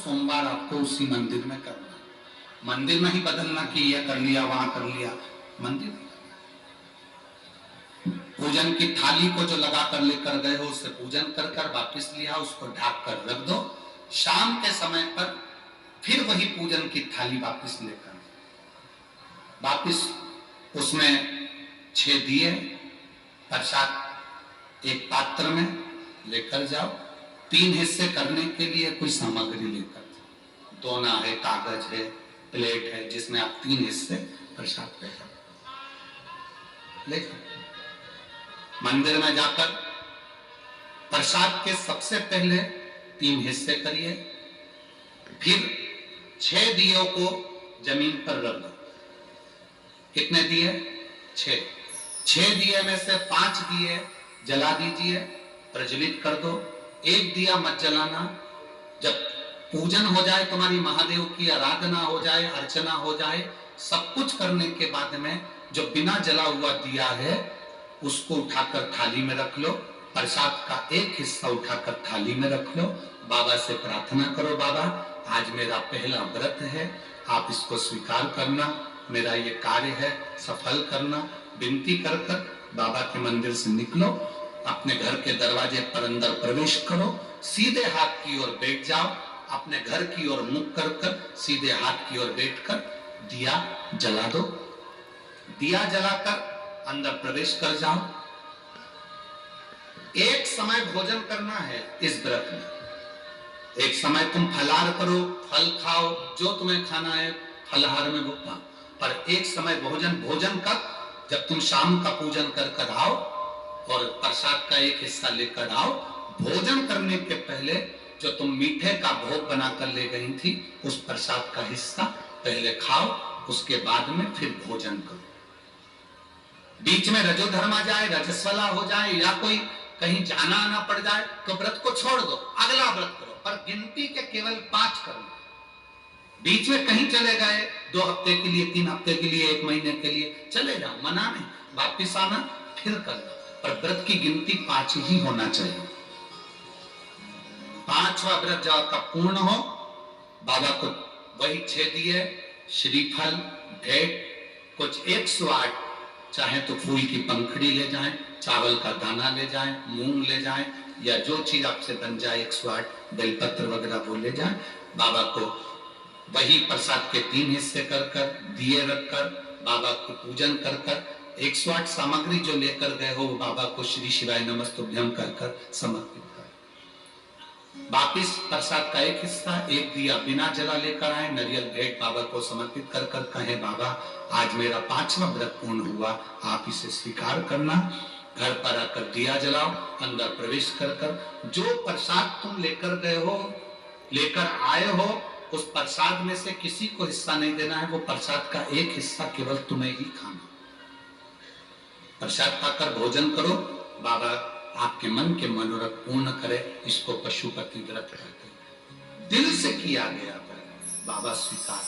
सोमवार आपको उसी मंदिर में करना है। मंदिर में ही बदलना कि यह कर लिया वहां कर लिया, मंदिर में। पूजन की थाली को जो लगा कर लेकर गए हो उससे पूजन कर कर वापिस लिया, उसको ढक कर रख दो। शाम के समय पर फिर वही पूजन की थाली वापिस लेकर वापिस उसमें 6 दिए प्रसाद एक पात्र में लेकर जाओ। 3 हिस्से करने के लिए कोई सामग्री लेकर जाओ, दोना है, कागज है, प्लेट है, जिसमें आप 3 हिस्से प्रसाद लेकर मंदिर में जाकर प्रसाद के सबसे पहले 3 हिस्से करिए, फिर 6 दियों को जमीन पर रख दो। कितने दिए? 6 दिए में से 5 दिए जला दीजिए, प्रज्वलित कर दो। 1 दिया मत जलाना। जब पूजन हो जाए, तुम्हारी महादेव की आराधना हो जाए, अर्चना हो जाए, सब कुछ करने के बाद में जो बिना जला हुआ दिया है उसको उठाकर थाली में रख लो। प्रसाद का एक हिस्सा उठाकर थाली में रख लो। बाबा से प्रार्थना करो, बाबा आज मेरा पहला व्रत है, आप इसको स्वीकार करना, मेरा ये कार्य है सफल करना। विनती कर कर बाबा के मंदिर से निकलो, अपने घर के दरवाजे पर अंदर प्रवेश करो, सीधे हाथ की ओर बैठ जाओ, अपने घर की ओर मुख कर कर सीधे हाथ की ओर बैठकर दिया जला दो। दिया जलाकर अंदर प्रवेश कर जाओ। एक समय भोजन करना है इस व्रत में। एक समय तुम फलाहार करो, फल खाओ, जो तुम्हें खाना है फलाहार में भुगता, पर एक समय भोजन कर, जब तुम शाम का पूजन कर कर आओ और प्रसाद का एक हिस्सा लेकर आओ, भोजन करने के पहले जो तुम मीठे का भोग बनाकर ले गई थी उस प्रसाद का हिस्सा पहले खाओ, उसके बाद में फिर भोजन करो। बीच में रजोधर्म आ जाए, रजस्वला हो जाए या कोई कहीं जाना आना पड़ जाए तो व्रत को छोड़ दो, अगला व्रत करो, पर गिनती के केवल 5 करो। बीच में कहीं चले गए 2 हफ्ते के लिए, 3 हफ्ते के लिए, 1 महीने के लिए चले जाओ, मना नहीं, वापिस आना फिर करना, पर व्रत की गिनती 5 ही होना चाहिए। 5वां व्रत जब आपका पूर्ण हो, बाबा को वही 6 दिए, श्रीफल, भेंट, कुछ 108, चाहे तो फूल की पंखड़ी ले जाएं, चावल का दाना ले जाएं, मूंग ले जाएं, या जो चीज आपसे बन जाए 108 बेलपत्र वगैरह वो ले जाएं। बाबा को वही प्रसाद के 3 हिस्से कर कर, दिए रखकर, बाबा को पूजन कर कर, 108 सामग्री जो लेकर गए हो वो बाबा को श्री शिवाय नमस्तुभ्यं कर कर समर्पित कर। वापिस प्रसाद का एक हिस्सा, एक दिया बिना जला लेकर आए, नरियल भेंट बाबा को समर्पित कर कर कहे, बाबा आज मेरा 5वां व्रत पूर्ण हुआ, आप इसे स्वीकार करना। घर पर आकर दिया जलाओ, अंदर प्रवेश कर कर जो प्रसाद तुम लेकर गए हो, लेकर आए हो, उस प्रसाद में से किसी को हिस्सा नहीं देना है, वो प्रसाद का एक हिस्सा केवल तुम्हें ही खाना। प्रसाद खाकर भोजन करो, बाबा आपके मन के मनोरथ पूर्ण करे। इसको पशुपति व्रत कहते हैं। दिल से किया गया बाबा स्वीकार